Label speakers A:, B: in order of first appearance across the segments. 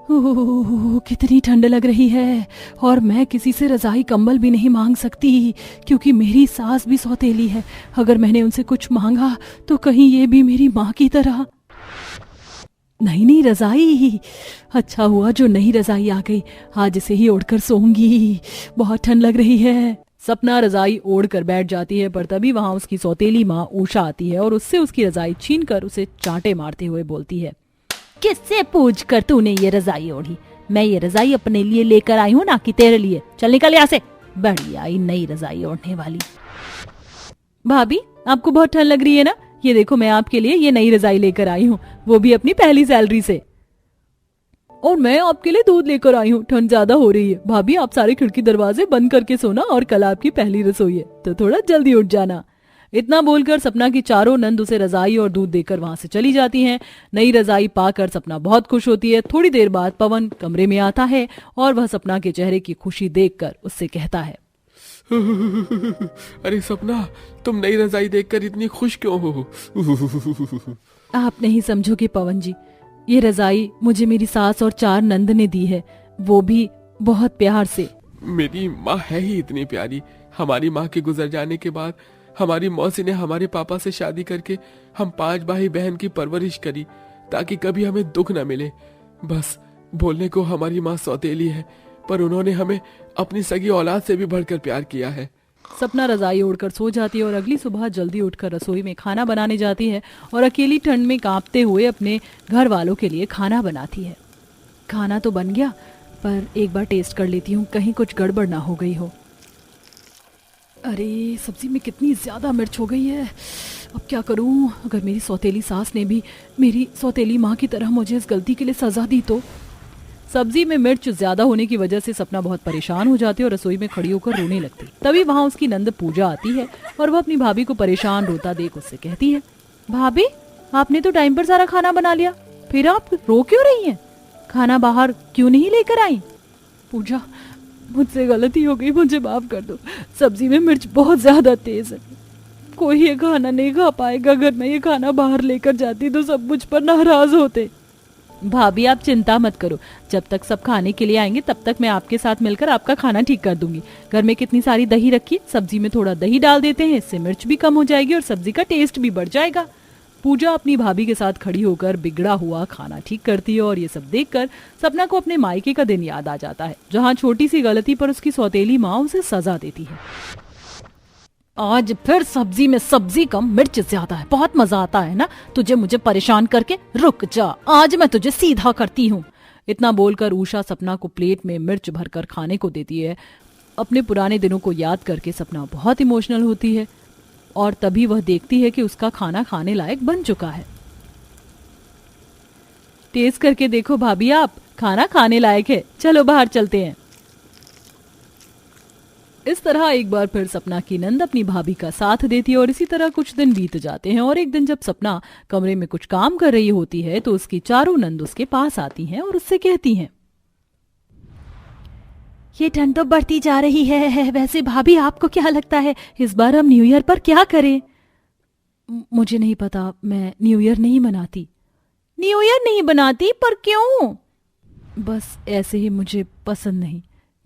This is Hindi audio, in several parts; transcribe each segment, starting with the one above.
A: ओह, कितनी ठंड लग रही है और मैं किसी से रजाई कंबल भी नहीं मांग सकती क्योंकि मेरी सास भी सौतेली है। अगर मैंने उनसे कुछ मांगा तो कहीं ये भी मेरी माँ की तरह। नई रजाई, अच्छा हुआ जो नई रजाई आ गई, आज इसे ही ओढ़कर सोऊंगी, बहुत ठंड लग रही है। सपना रजाई ओढ़ कर बैठ जाती है, पर तभी वहां उसकी सौतेली माँ उषा आती है और उससे उसकी रजाई छीनकर उसे चांटे मारते हुए बोलती है, किससे पूछ कर तूने ये रजाई ओढ़ी? मैं ये रजाई अपने लिए लेकर आई हूँ, ना कि तेरे लिए। चल निकल यहाँ से, बड़ी आई नई रजाई ओढ़ने वाली। भाभी, आपको बहुत ठंड लग रही है ना? ये देखो, मैं आपके लिए ये नई रजाई लेकर आई हूँ, वो भी अपनी पहली सैलरी से। और मैं आपके लिए दूध लेकर आई हूँ, ठंड ज्यादा हो रही है। भाभी, आप सारे खिड़की दरवाजे बंद करके सोना और कल आपकी पहली रसोई है, तो थोड़ा जल्दी उठ जाना। इतना बोलकर सपना की चारों नंद उसे रजाई और दूध देकर वहां से चली जाती हैं। नई रजाई पाकर सपना बहुत खुश होती है। थोड़ी देर बाद पवन कमरे में आता है और वह सपना के चेहरे की खुशी देखकर उससे कहता है,
B: अरे सपना, तुम नई रजाई देखकर इतनी खुश क्यों हो?
A: आप नहीं समझोगे पवन जी, ये रजाई मुझे मेरी सास और 4 नंद ने दी है, वो भी बहुत प्यार से।
B: मेरी माँ है ही इतनी प्यारी। हमारी माँ के गुजर जाने के बाद हमारी मौसी ने हमारे पापा से शादी करके हम 5 भाई बहन की परवरिश करी ताकि कभी हमें दुख न मिले। बस बोलने को हमारी माँ सौतेली है, पर उन्होंने हमें अपनी सगी औलाद से भी बढ़कर प्यार किया है।
A: सपना रजाई ओढ़कर सो जाती है और अगली सुबह जल्दी उठकर रसोई में खाना बनाने जाती है और अकेली ठंड में कांपते हुए अपने घर वालों के लिए खाना बनाती है। खाना तो बन गया, पर एक बार टेस्ट कर लेती हूँ, कहीं कुछ गड़बड़ ना हो गई हो। अरे, सब्जी में कितनी ज्यादा मिर्च हो गई है, अब क्या करूं? अगर मेरी सौतेली सास ने भी मेरी सौतेली माँ की तरह मुझे इस गलती के लिए सजा दी तो। सब्जी में मिर्च ज्यादा होने की वजह से सपना बहुत परेशान हो जाती है और रसोई में खड़ी होकर रोने लगती। तभी वहां उसकी नंद पूजा आती है और वह अपनी भाभी को परेशान रोता देख उससे कहती है, भाभी, आपने तो टाइम पर सारा खाना बना लिया, फिर आप रो क्यों रही हैं? खाना बाहर क्यों नहीं लेकर आई? पूजा, मुझसे गलती हो गई, मुझे माफ कर दो। सब्जी में मिर्च बहुत ज्यादा तेज है, कोई ये खाना नहीं खा पाएगा। अगर मैं ये खाना बाहर लेकर जाती तो सब मुझ पर नाराज होते। भाभी, आप चिंता मत करो, जब तक सब खाने के लिए आएंगे तब तक मैं आपके साथ मिलकर आपका खाना ठीक कर दूंगी। घर में कितनी सारी दही रखी, सब्जी में थोड़ा दही डाल देते हैं, इससे मिर्च भी कम हो जाएगी और सब्जी का टेस्ट भी बढ़ जाएगा। पूजा अपनी भाभी के साथ खड़ी होकर बिगड़ा हुआ खाना ठीक करती है और ये सब देखकर सपना को अपने मायके का दिन याद आ जाता है, जहाँ छोटी सी गलती पर उसकी सौतेली माँ उसे सजा देती है। आज फिर सब्जी में सब्जी कम, मिर्च ज्यादा है। बहुत मजा आता है ना तुझे मुझे परेशान करके? रुक जा, आज मैं तुझे सीधा करती हूँ। इतना बोलकर उषा सपना को प्लेट में मिर्च भरकर खाने को देती है। अपने पुराने दिनों को याद करके सपना बहुत इमोशनल होती है और तभी वह देखती है कि उसका खाना खाने लायक बन चुका है। टेस्ट करके देखो भाभी, आप खाना खाने लायक है, चलो बाहर चलते हैं। इस तरह एक बार फिर सपना की नंद अपनी भाभी का साथ देती है और इसी तरह कुछ दिन बीत जाते हैं और एक दिन जब सपना कमरे में कुछ काम कर रही होती है तो उसकी चारों नंद उसके पास आती हैं और उससे कहती हैं, ये ठंड तो बढ़ती जा रही है, वैसे भाभी आपको क्या लगता है इस बार हम न्यू ईयर पर क्या करें? मुझे नहीं पता, मैं न्यू ईयर नहीं मनाती। न्यू ईयर नहीं बनाती? पर क्यों? बस ऐसे ही, मुझे पसंद नहीं।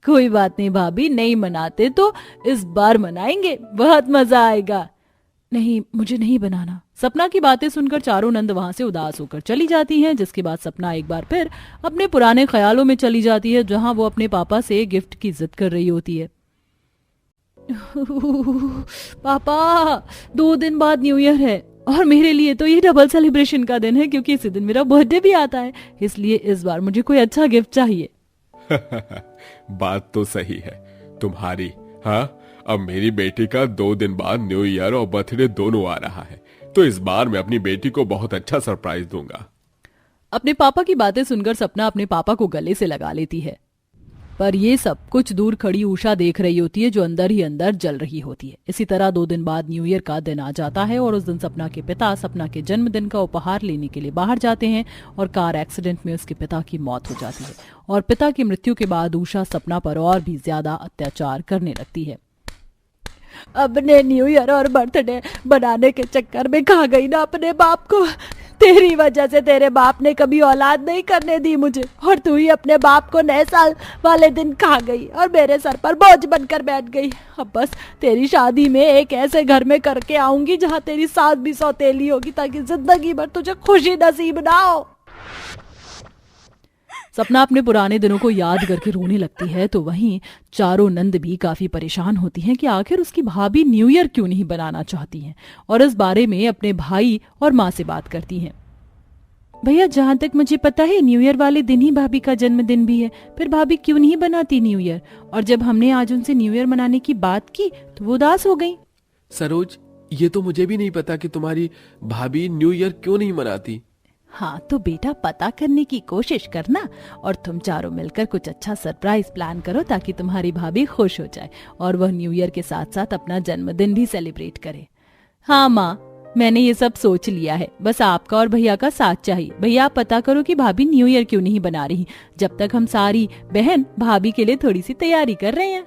A: कोई बात नहीं भाभी, नहीं मनाते तो इस बार मनाएंगे, बहुत मजा आएगा। नहीं, मुझे नहीं बनाना। सपना की बातें सुनकर चारों नंद वहां से उदास होकर चली जाती हैं, जिसके बाद सपना एक बार फिर अपने पुराने ख्यालों में चली जाती है, जहां वो अपने पापा से गिफ्ट की जिद कर रही होती है। पापा, 2 दिन बाद न्यू ईयर है और मेरे लिए तो ये डबल सेलिब्रेशन का दिन है क्योंकि इसी दिन मेरा बर्थडे भी आता है, इसलिए इस बार मुझे कोई अच्छा गिफ्ट चाहिए।
B: बात तो सही है तुम्हारी। हाँ, अब मेरी बेटी का 2 दिन बाद न्यू ईयर और बर्थडे दोनों आ रहा है, तो इस बार मैं अपनी बेटी को बहुत अच्छा सरप्राइज दूंगा।
A: अपने पापा की बातें सुनकर सपना अपने पापा को गले से लगा लेती है, पर ये सब कुछ दूर खड़ी उषा देख रही होती है, जो अंदर ही अंदर जल रही होती है। इसी तरह 2 दिन बाद न्यू ईयर का दिन आ जाता है और उस दिन सपना के पिता सपना के जन्मदिन का उपहार लेने के लिए बाहर जाते हैं और कार एक्सीडेंट में उसके पिता की मौत हो जाती है और पिता की मृत्यु के बाद उषा सपना पर और भी ज्यादा अत्याचार करने लगती है। अपने न्यू ईयर और बर्थडे बनाने के चक्कर में खा गई ना अपने बाप को, तेरी वजह से तेरे बाप ने कभी औलाद नहीं करने दी मुझे, और तू ही अपने बाप को नए साल वाले दिन खा गई और मेरे सर पर बोझ बनकर बैठ गई। अब बस तेरी शादी में एक ऐसे घर में करके आऊंगी जहाँ तेरी सास भी सौतेली होगी, ताकि जिंदगी भर तुझे खुशी नसीब ना हो। सपना अपने पुराने दिनों को याद करके रोने लगती है, तो वहीं चारों नंद भी काफी परेशान होती हैं कि आखिर उसकी भाभी न्यू ईयर क्यों नहीं बनाना चाहती हैं, और इस बारे में अपने भाई और माँ से बात करती हैं। भैया, जहाँ तक मुझे पता है न्यू ईयर वाले दिन ही भाभी का जन्मदिन भी है, फिर भाभी क्यों नहीं बनाती न्यू ईयर? और जब हमने आज उनसे न्यू ईयर मनाने की बात की तो वो उदास हो गई।
B: सरोज, ये तो मुझे भी नहीं पता कि तुम्हारी भाभी न्यू ईयर क्यों नहीं मनाती।
A: हाँ तो बेटा, पता करने की कोशिश करना और तुम चारों मिलकर कुछ अच्छा सरप्राइज प्लान करो, ताकि तुम्हारी भाभी खुश हो जाए और वह न्यू ईयर के साथ साथ अपना जन्मदिन भी सेलिब्रेट करे। हाँ माँ, मैंने ये सब सोच लिया है, बस आपका और भैया का साथ चाहिए। भैया, आप पता करो कि भाभी न्यू ईयर क्यों नहीं बना रही, जब तक हम सारी बहन भाभी के लिए थोड़ी सी तैयारी कर रहे हैं।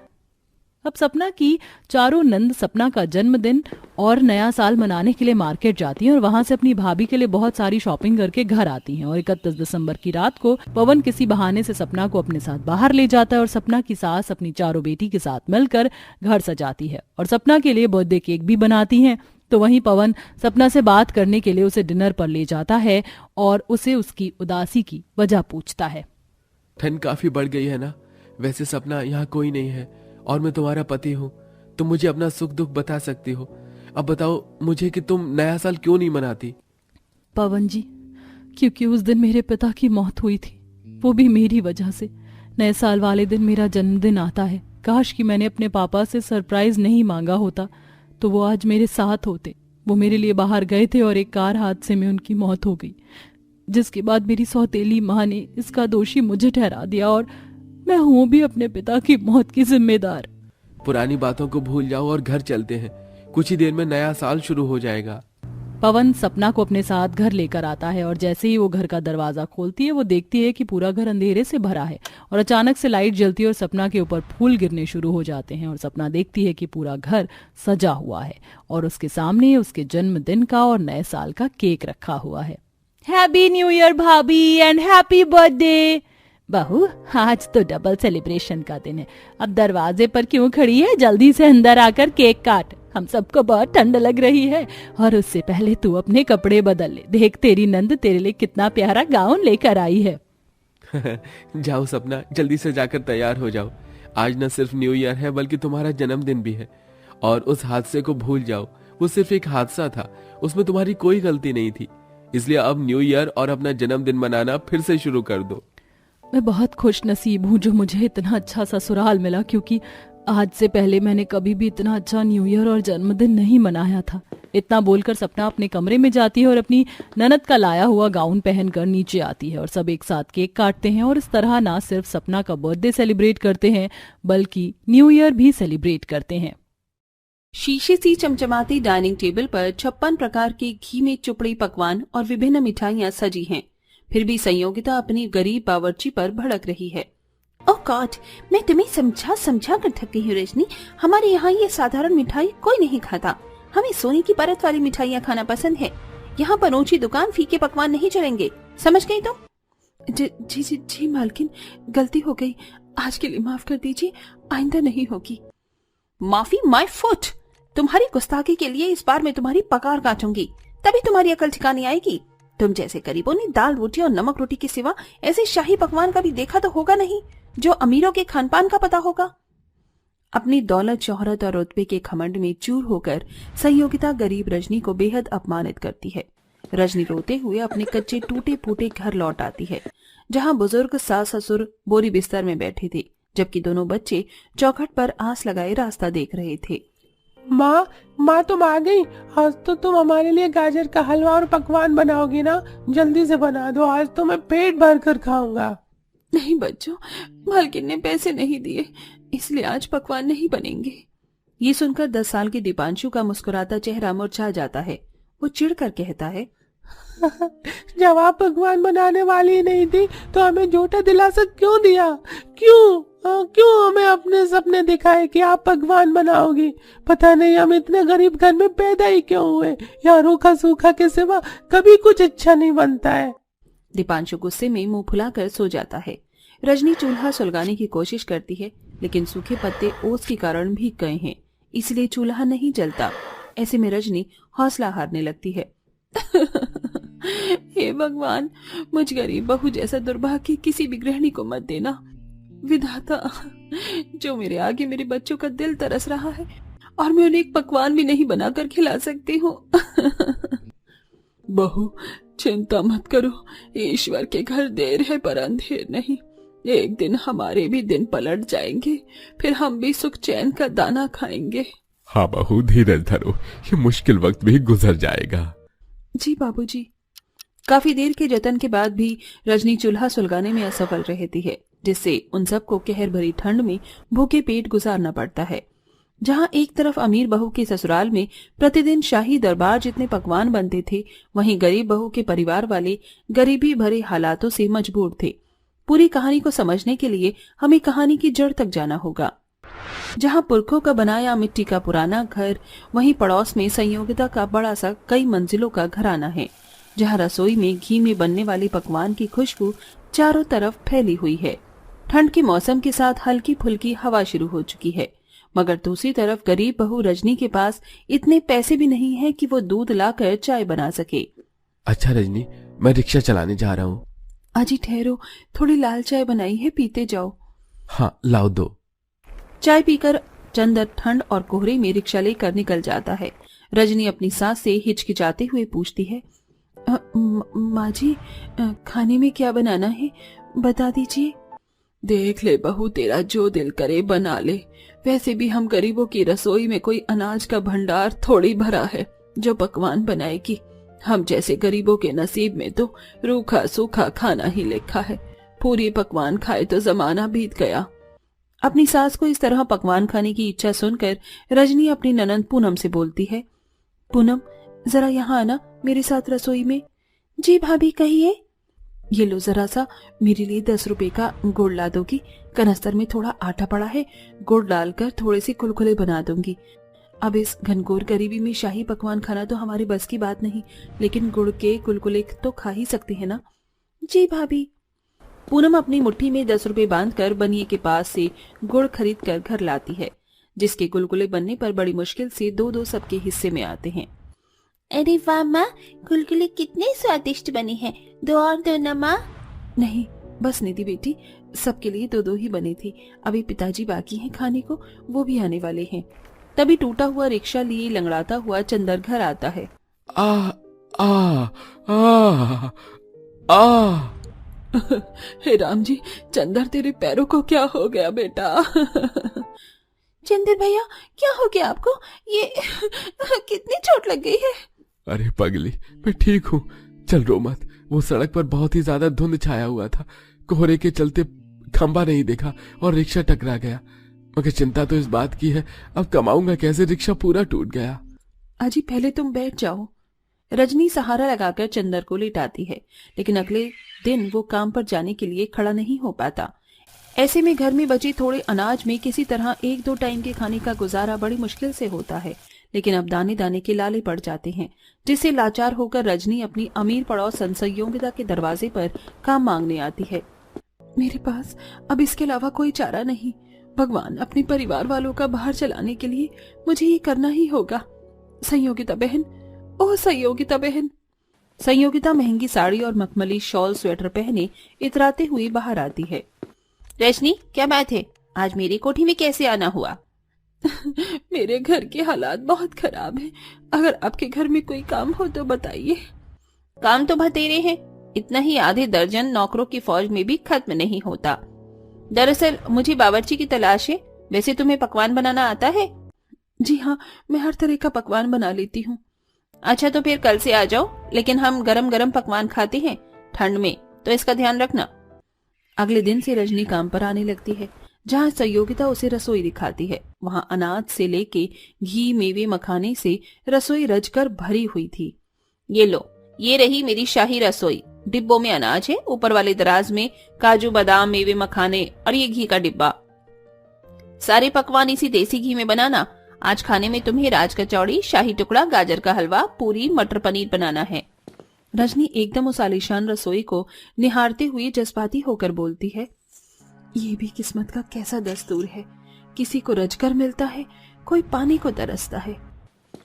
A: अब सपना की चारों नंद सपना का जन्मदिन और नया साल मनाने के लिए मार्केट जाती हैं और वहां से अपनी भाभी के लिए बहुत सारी शॉपिंग करके घर आती हैं। और 31 दिसंबर की रात को पवन किसी बहाने से सपना को अपने साथ बाहर ले जाता है और सपना की सास अपनी चारों बेटी के साथ मिलकर घर सजाती है और सपना के लिए बर्थडे केक भी बनाती हैं। तो वहीं पवन सपना से बात करने के लिए उसे डिनर पर ले जाता है और उसे उसकी उदासी की वजह पूछता है।
B: ठंड काफी बढ़ गई है ना? वैसे सपना, यहाँ कोई नहीं है और मैं तुम्हारा पति हूँ, तुम मुझे अपना सुख दुख बता सकती हो। अब बताओ मुझे कि तुम नया साल क्यों नहीं मनाती?
A: पवन जी, क्योंकि उस दिन मेरे पिता की मौत हुई थी, वो भी मेरी वजह से। नए साल वाले दिन मेरा जन्मदिन आता है। काश कि मैंने अपने पापा से सरप्राइज नहीं मांगा होता तो वो आज मेरे साथ होते। वो मेरे लिए बाहर गए थे और एक कार हादसे में उनकी मौत हो गई, जिसके बाद मेरी सौतेली माँ ने इसका दोषी मुझे ठहरा दिया और मैं हूँ भी अपने पिता की मौत की जिम्मेदार।
B: पुरानी बातों को भूल जाओ और घर चलते हैं, कुछ ही देर में नया साल शुरू हो जाएगा।
A: पवन सपना को अपने साथ घर लेकर आता है और जैसे ही वो घर का दरवाजा खोलती है वो देखती है कि पूरा घर अंधेरे से भरा है और अचानक से लाइट जलती है और सपना के ऊपर फूल गिरने शुरू हो जाते हैं और सपना देखती है कि पूरा घर सजा हुआ है और उसके सामने उसके जन्मदिन का और नए साल का केक रखा हुआ है। हैप्पी न्यू ईयर भाभी एंड हैप्पी बर्थडे। बहू, आज तो डबल सेलिब्रेशन का दिन है। अब दरवाजे पर क्यों खड़ी है? जल्दी से अंदर आकर केक काट, हम सबको बहुत ठंड लग रही है। और उससे पहले तू अपने कपड़े बदल ले, देख तेरी नंद तेरे लिए कितना प्यारा गाउन लेकर आई है।
B: जाओ सपना, जल्दी से जाकर तैयार हो जाओ। आज न सिर्फ न्यू ईयर है बल्कि तुम्हारा जन्मदिन भी है। और उस हादसे को भूल जाओ, वो सिर्फ एक हादसा था, उसमें तुम्हारी कोई गलती नहीं थी। इसलिए अब न्यू ईयर और अपना जन्मदिन मनाना फिर से शुरू कर दो।
A: मैं बहुत खुश नसीब हूँ जो मुझे इतना अच्छा ससुराल मिला, क्योंकि आज से पहले मैंने कभी भी इतना अच्छा न्यू ईयर और जन्मदिन नहीं मनाया था। इतना बोलकर सपना अपने कमरे में जाती है और अपनी ननद का लाया हुआ गाउन पहनकर नीचे आती है और सब एक साथ केक काटते हैं और इस तरह ना सिर्फ सपना का बर्थडे सेलिब्रेट करते हैं बल्कि न्यू ईयर भी सेलिब्रेट करते हैं।
C: शीशे सी चमचमाती डाइनिंग टेबल पर 56 प्रकार के घी में चुपड़ी पकवान और विभिन्न मिठाइयाँ सजी हैं। फिर भी संयोगिता अपनी गरीब बावर्ची पर भड़क रही है। ओह गॉड, मैं तुम्हें समझा कर थक गई हूँ रजनी। हमारे यहाँ ये साधारण मिठाई कोई नहीं खाता, हमें सोने की परत वाली मिठाइयाँ खाना पसंद है। यहाँ पर ऊंची दुकान फीके पकवान नहीं चलेंगे, समझ गई तुम? जी जी जी जी मालकिन, गलती हो गई, आज के लिए माफ कर दीजिए, आइंदा नहीं होगी। माफी माय फुट, तुम्हारी गुस्ताखी के लिए इस बार मैं तुम्हारी पकार काटूंगी, तभी तुम्हारी अकल ठिकाने आएगी। तुम जैसे गरीबों ने दाल रोटी और नमक रोटी के सिवा ऐसे शाही पकवान कभी देखा तो होगा नहीं जो अमीरों के खानपान का पता होगा। अपनी दौलत, शोहरत और रुतबे के घमंड में चूर होकर संयोगिता गरीब रजनी को बेहद अपमानित करती है। रजनी रोते हुए अपने कच्चे टूटे फूटे घर लौट आती है, जहां बुजुर्ग सास ससुर बोरी बिस्तर में बैठे थे, जबकि दोनों बच्चे चौखट पर आस लगाए रास्ता देख रहे थे।
D: माँ तुम आ गई। आज तो तुम हमारे लिए गाजर का हलवा और पकवान बनाओगी ना? जल्दी से बना दो, आज तो मैं पेट भर कर खाऊंगा।
C: नहीं बच्चों, मालकिन ने पैसे नहीं दिए, इसलिए आज पकवान नहीं बनेंगे। ये सुनकर 10 साल के दीपांशु का मुस्कुराता चेहरा मुरझा जाता है। वो चिढ़कर कहता है,
D: जब आप पकवान बनाने वाली नहीं थी तो हमें झूठा दिलासा क्यों दिया? क्यों क्यों हमें अपने सपने दिखाए कि आप पकवान बनाओगी? पता नहीं हम इतने गरीब घर में पैदा ही क्यों हुए। यहाँ रूखा सूखा के सिवा कभी कुछ अच्छा नहीं बनता है।
C: दीपांशु गुस्से में मुंह फुलाकर सो जाता है। रजनी चूल्हा सुलगाने की कोशिश करती है, लेकिन सूखे पत्ते ओस के कारण भीग गए हैं, इसलिए चूल्हा नहीं जलता। ऐसे में रजनी हौसला हारने लगती है। हे भगवान, मुझ गरीब बहू जैसा दुर्भाग्य किसी भी गृहिणी को मत देना। विधाता, जो मेरे आगे मेरे बच्चों का दिल तरस रहा है और मैं उन्हें एक पकवान भी नहीं बनाकर खिला सकती हूँ। बहू, चिंता मत करो, ईश्वर के घर देर है पर अंधेर नहीं। एक दिन हमारे भी दिन पलट जाएंगे, फिर हम भी सुख चैन का दाना खाएंगे।
B: हाँ बहू, धीरज धरो, ये मुश्किल वक्त भी गुजर जाएगा।
C: जी बाबूजी। काफी देर के जतन के बाद भी रजनी चूल्हा सुलगाने में असफल रहती है, जिससे उन सबको कहर भरी ठंड में भूखे पेट गुजारना पड़ता है। जहां एक तरफ अमीर बहू के ससुराल में प्रतिदिन शाही दरबार जितने पकवान बनते थे, वहीं गरीब बहू के परिवार वाले गरीबी भरे हालातों से मजबूर थे। पूरी कहानी को समझने के लिए हमें कहानी की जड़ तक जाना होगा। जहां पुरखों का बनाया मिट्टी का पुराना घर, वहीं पड़ोस में संयोगिता का बड़ा सा कई मंजिलों का घराना है। जहां रसोई में घी में बनने वाले पकवान की खुशबू चारों तरफ फैली हुई है। ठंड के मौसम के साथ हल्की फुल्की हवा शुरू हो चुकी है, मगर दूसरी तरफ गरीब बहू रजनी के पास इतने पैसे भी नहीं है कि वो दूध लाकर चाय बना सके।
B: अच्छा रजनी, मैं रिक्शा चलाने जा रहा हूँ।
C: अजी ठहरो, थोड़ी लाल चाय बनाई है, पीते जाओ।
B: हाँ लाओ दो।
C: चाय पीकर चंदर ठंड और कोहरे में रिक्शा लेकर निकल जाता है। रजनी अपनी सास से हिचकिचाते हुए पूछती है, माँ जी, खाने में क्या बनाना है, बता दीजिए। देख ले बहू, तेरा जो दिल करे बना ले। वैसे भी हम गरीबों की रसोई में कोई अनाज का भंडार थोड़ी भरा है जो पकवान बनाएगी। हम जैसे गरीबों के नसीब में तो रूखा सूखा खाना ही लिखा है। पूरी पकवान खाए तो जमाना बीत गया। अपनी सास को इस तरह पकवान खाने की इच्छा सुनकर रजनी अपनी ननंद पूनम से बोलती है, पूनम जरा यहाँ आना मेरे साथ रसोई में। जी भाभी कहिए। ये लो जरा सा मेरे लिए 10 रुपए का गुड़ ला दोगी? कनस्तर में थोड़ा आटा पड़ा है, गुड़ डालकर थोड़े से कुलकुले बना दूंगी। अब इस घनघोर गरीबी में शाही पकवान खाना तो हमारे बस की बात नहीं, लेकिन गुड़ के कुलकुले तो खा ही सकते हैं ना। जी भाभी। पूनम अपनी मुट्ठी में 10 रुपए बांधकर बनिए के पास से गुड़ खरीद कर घर लाती है, जिसके कुलकुले बनने पर बड़ी मुश्किल से 2-2 सबके हिस्से में आते हैं।
E: अरे वाह माँ, कुलकुले कितने स्वादिष्ट बने हैं, 2 और दो ना माँ।
C: नहीं बस निधि बेटी, सबके लिए 2-2 ही बने थे। अभी पिताजी बाकी हैं खाने को, वो भी आने वाले हैं। तभी टूटा हुआ रिक्शा लिए लंगड़ाता हुआ चंदर घर आता है।
B: आ आ आ आ
C: हे राम जी, चंदर तेरे पैरों को क्या हो गया बेटा?
E: चंदर भैया क्या हो गया आपको? ये कितनी चोट लग गई है?
B: अरे पगली, मैं ठीक हूँ, चल रो मत। वो सड़क पर बहुत ही ज्यादा धुंध छाया हुआ था, कोहरे के चलते खंबा नहीं देखा और रिक्शा टकरा गया। मगर चिंता तो इस बात की है, अब कमाऊंगा कैसे, रिक्शा पूरा टूट गया।
C: अजी पहले तुम बैठ जाओ। रजनी सहारा लगाकर चंदर को लेटाती है, लेकिन अगले दिन वो काम पर जाने के लिए खड़ा नहीं हो पाता। ऐसे में घर में बचे थोड़े अनाज में किसी तरह 1-2 टाइम के खाने का गुजारा बड़ी मुश्किल से होता है, लेकिन अब दाने दाने के लाले पड़ जाते हैं, जिससे लाचार होकर रजनी अपनी अमीर पड़ोस संयोगिता के दरवाजे पर काम मांगने आती है। मेरे पास अब इसके अलावा कोई चारा नहीं। भगवान, अपने परिवार वालों का बाहर चलाने के लिए मुझे ये करना ही होगा। संयोगिता बहन, ओह संयोगिता बहन। संयोगिता महंगी साड़ी और मखमली शॉल स्वेटर पहने इतराते हुए बाहर आती है।
E: रजनी क्या बात है, आज मेरी कोठी में कैसे आना हुआ?
C: मेरे घर के हालात बहुत खराब हैं, अगर आपके घर में कोई काम हो तो बताइए।
E: काम तो बतेरे हैं, इतना ही आधे दर्जन नौकरों की फौज में भी खत्म नहीं होता। दरअसल मुझे बावर्ची की तलाश है। वैसे तुम्हें पकवान बनाना आता है?
C: जी हाँ, मैं हर तरह का पकवान बना लेती हूँ।
E: अच्छा तो फिर कल से आ जाओ, लेकिन हम गरम गरम पकवान खाते हैं ठंड में, तो इसका ध्यान रखना।
C: अगले दिन से रजनी काम पर आने लगती है। जहाँ संयोगिता उसे रसोई दिखाती है, वहाँ अनाज से लेके घी मेवे मखाने से रसोई रजकर भरी हुई थी।
E: ये लो, ये रही मेरी शाही रसोई। डिब्बों में अनाज है, ऊपर वाले दराज में काजू बादाम मेवे मखाने और ये घी का डिब्बा। सारे पकवान इसी देसी घी में बनाना। आज खाने में तुम्हें राज कचौड़ी, शाही टुकड़ा, गाजर का हलवा, पूरी, मटर पनीर बनाना है।
C: रजनी एकदम उस आलीशान रसोई को निहारते हुए जज्बाती होकर बोलती है, ये भी किस्मत का कैसा दस्तूर है, किसी को रजकर मिलता है, कोई पानी को तरसता है।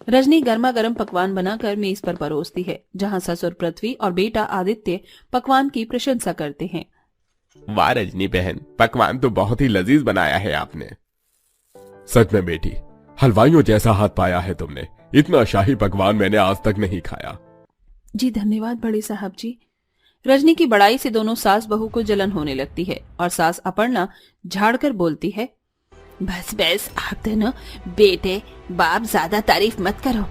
C: रजनी गर्मा गर्म पकवान बनाकर मेज पर परोसती है, जहाँ ससुर पृथ्वी और बेटा आदित्य पकवान की प्रशंसा करते हैं।
B: वाह रजनी बहन, पकवान तो बहुत ही लजीज बनाया है आपने। सच में बेटी, हलवाइयों जैसा हाथ पाया है तुमने। इतना शाही पकवान मैंने आज तक नहीं खाया।
C: जी धन्यवाद बड़े साहब जी। रजनी की बड़ाई से दोनों सास बहू को जलन होने लगती है और सास अपर्णा झाड़कर बोलती है,
E: बस बस, आप दोनों बेटे बाप ज्यादा तारीफ मत करो।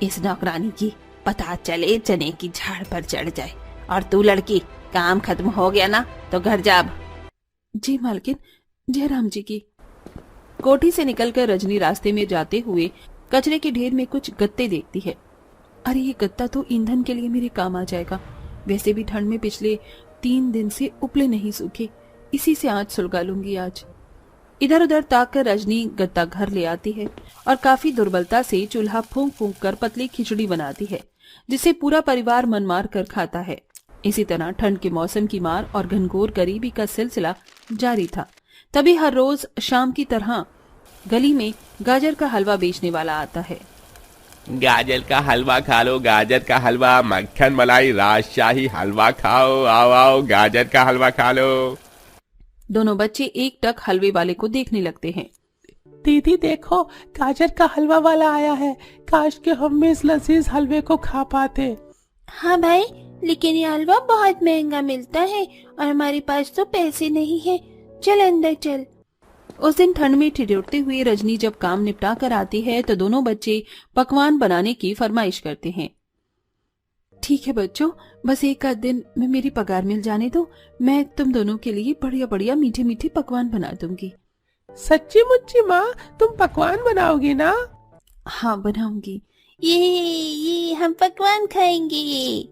E: इस नौकरानी की पता चले चने की झाड़ पर चढ़ जाए। और तू लड़की, काम खत्म हो गया ना तो घर जा अब।
C: जी मालकिन, जयराम जी की। कोठी से निकलकर रजनी रास्ते में जाते हुए कचरे के ढेर में कुछ गत्ते देखती है। अरे ये गत्ता तो ईंधन के लिए मेरे काम आ जाएगा। वैसे भी ठंड में पिछले 3 दिन से उपले नहीं सूखे, इसी से आंच सुलगा लूंगी आज। इधर उधर ताक कर रजनी गत्ता घर ले आती है और काफी दुर्बलता से चूल्हा फूंक फूंक कर पतली खिचड़ी बनाती है, जिसे पूरा परिवार मन मार कर खाता है। इसी तरह ठंड के मौसम की मार और घनघोर गरीबी का सिलसिला जारी था। तभी हर रोज शाम की तरह गली में गाजर का हलवा बेचने वाला आता है।
B: गाजर का हलवा खा लो, गाजर का हलवा, मक्खन मलाई राजशाही हलवा खाओ, आओ आओ गाजर का हलवा खा लो।
C: दोनों बच्चे एक टक हलवे वाले को देखने लगते हैं।
D: दीदी देखो, गाजर का हलवा वाला आया है। काश के हम भी इस लजीज हलवे को खा पाते।
E: हाँ भाई, लेकिन ये हलवा बहुत महंगा मिलता है और हमारे पास तो पैसे नहीं है। चल अंदर चल।
C: उस दिन ठंड में ठिठुरते हुए रजनी जब काम निपटा कर आती है तो दोनों बच्चे पकवान बनाने की फरमाइश करते हैं। ठीक है बच्चों, बस एक आध दिन में मेरी पगार मिल जाने दो, मैं तुम दोनों के लिए बढ़िया बढ़िया मीठे मीठे पकवान बना दूंगी।
D: सच्ची मुच्ची माँ, तुम पकवान बनाओगी ना?
C: हाँ बनाऊंगी।
E: ये हम पकवान खाएंगे।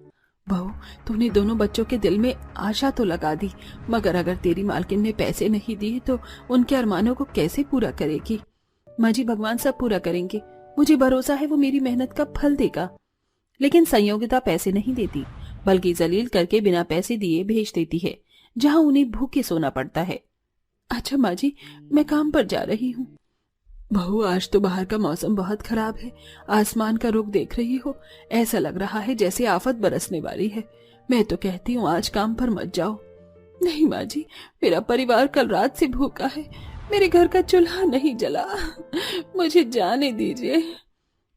C: बहू, तूने दोनों बच्चों के दिल में आशा तो लगा दी, मगर अगर तेरी मालकिन ने पैसे नहीं दिए तो उनके अरमानों को कैसे पूरा करेगी? माँ जी, भगवान सब पूरा करेंगे, मुझे भरोसा है वो मेरी मेहनत का फल देगा। लेकिन संयोगिता पैसे नहीं देती, बल्कि जलील करके बिना पैसे दिए भेज देती है, जहाँ उन्हें भूखे सोना पड़ता है। अच्छा माँ जी, मैं काम पर जा रही हूँ। बहू, आज तो बाहर का मौसम बहुत खराब है। आसमान का रुख देख रही हो, ऐसा लग रहा है जैसे आफत बरसने वाली है। मैं तो कहती हूँ आज काम पर मत जाओ। नहीं माँ जी, मेरा परिवार कल रात से भूखा है, मेरे घर का चूल्हा नहीं जला, मुझे जाने दीजिए।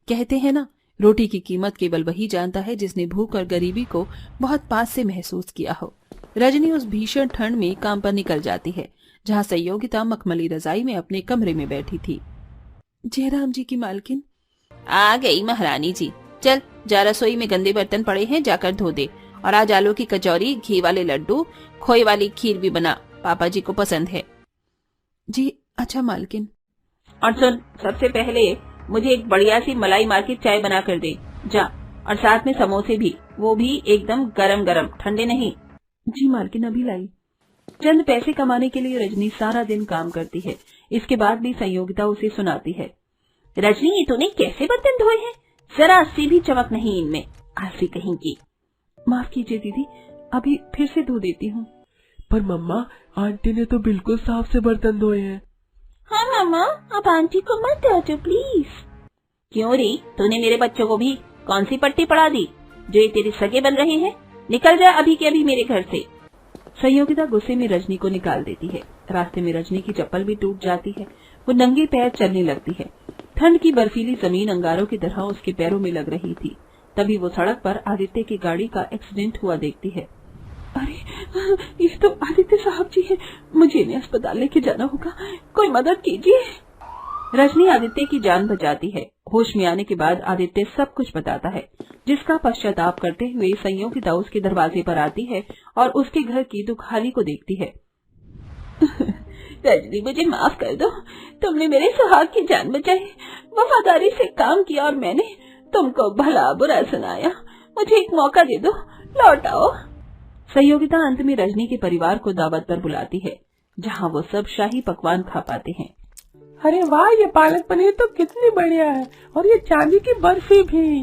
C: कहते हैं ना, रोटी की कीमत केवल वही जानता है जिसने भूख और गरीबी को बहुत पास से महसूस किया हो। रजनी उस भीषण ठंड में काम पर निकल जाती है, जहाँ संयोगिता मखमली रजाई में अपने कमरे में बैठी थी। जयराम जी की मालकिन।
E: आ गई महारानी जी। चल जा, रसोई में गंदे बर्तन पड़े हैं, जाकर धो दे। और आज आलू की कचौरी, घी वाले लड्डू, खोए वाली खीर भी बना, पापा जी को पसंद है।
C: जी अच्छा मालकिन।
E: और सुन, सबसे पहले मुझे एक बढ़िया सी मलाई मार की चाय बना कर दे जा, और साथ में समोसे भी, वो भी एकदम गरम गरम, ठंडे नहीं।
C: जी मालकिन, अभी लाई। चंद पैसे कमाने के लिए रजनी सारा दिन काम करती है। इसके बाद भी संयोगिता उसे सुनाती है,
E: रजनी ये तूने कैसे बर्तन धोए हैं? जरा सी भी चमक नहीं इनमें, आलसी कहीं की।
C: माफ कीजिए दीदी, अभी फिर से धो देती हूँ।
D: पर मम्मा, आंटी ने तो बिल्कुल साफ से बर्तन धोए हैं।
E: हाँ मामा, अब आंटी को मत डांटो प्लीज। क्यों री, तूने मेरे बच्चों को भी कौन सी पट्टी पड़ा दी जो ये तेरे सगे बन रहे हैं? निकल जा अभी के अभी मेरे घर से।
C: संयोगिता गुस्से में रजनी को निकाल देती है। रास्ते में रजनी की चप्पल भी टूट जाती है। वो नंगे पैर चलने लगती है। ठंड की बर्फीली जमीन अंगारों की तरह उसके पैरों में लग रही थी। तभी वो सड़क पर आदित्य की गाड़ी का एक्सीडेंट हुआ देखती है। अरे, ये तो आदित्य साहब जी हैं, मुझे इन्हें अस्पताल लेके जाना होगा, कोई मदद कीजिए। रजनी आदित्य की जान बचाती है। होश में आने के बाद आदित्य सब कुछ बताता है, जिसका पश्चाताप करते हुए संयोगिता उसके दरवाजे पर आती है और उसके घर की दुखाली को देखती है।
E: रजनी, मुझे माफ कर दो, तुमने मेरे सुहाग की जान बचाई, वफादारी से काम किया और मैंने तुमको भला बुरा सुनाया, मुझे एक मौका दे दो, लौट आओ। सहयोगिता अंत में रजनी के परिवार को दावत पर बुलाती है, जहाँ वो सब शाही पकवान खा पाते हैं।
D: अरे वाह, ये पालक पनीर तो कितनी बढ़िया है, और ये चांदी की बर्फी भी।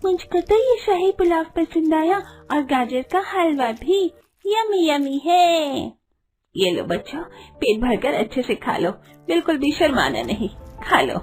F: मुझको तो ये शाही पुलाव पसंद आया, और गाजर का हलवा भी यमी यमी है।
E: ये लो बच्चों, पेट भरकर अच्छे से खा लो, बिल्कुल भी शर्माना नहीं, खा लो।